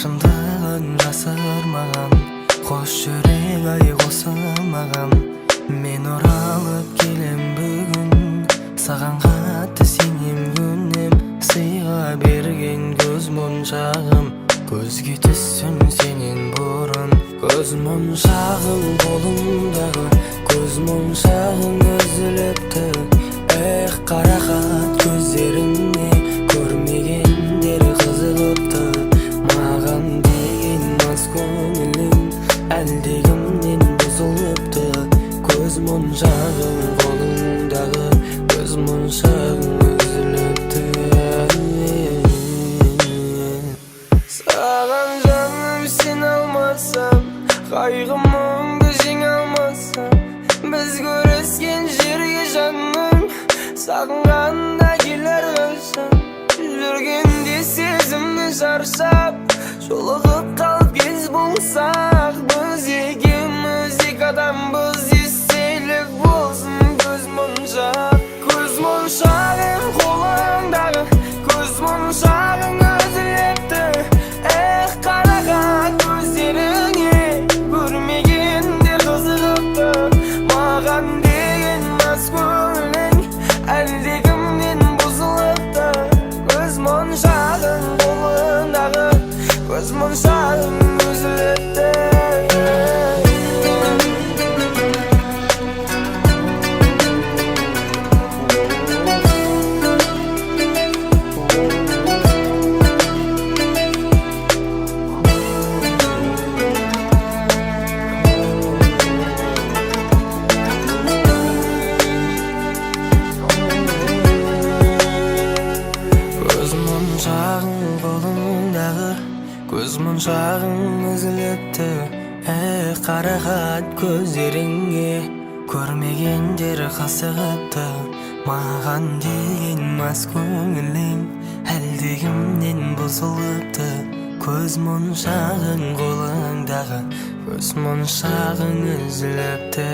шындығын жасырмаған, қош жүрек ай қосылмаған. Мен оралып келем бүгін, саған қатты сенем күнем. Сыйға берген көз моншағым, көзге түссін сенен бұрын. Көз моншағың қолыңдағы, көз моншағың үзіліпті. Эх, қарақат көздеріңе көрмегендер қызығыпты. Маған деген мас көңілің әлдегімнен бұзылыпты. Көз моншағың қолыңдағы, көз моншағың үзіліпті. Саған жаным сен алмасам, қайғы мұңды жеңе алмасам, біз көріскен жерге жаным сағынғанда келер қашан. Жүргенде сезімді шаршап, жолығып қалып кез болсақ, біз екеуміз екі адамбыз, естелік болсын көз моншақ. Көз моншағың қолыңдағы, көз моншағың үзіліпті. Эх, қарақат көздеріңе көрмегендер қызығыпты. Маған деген мас көңілің әлдекімнен бұзылыпты. Көз моншағың қолыңдағы, көз моншағың үзіліпті. Көз моншағың үзіліпті. Эх, қарақат көздеріңе көрмегендер қызығыпты. Маған деген мас көңілің әлдекімнен бұзылыпты. Көз моншағың қолыңдағы, көз моншағың үзіліпті.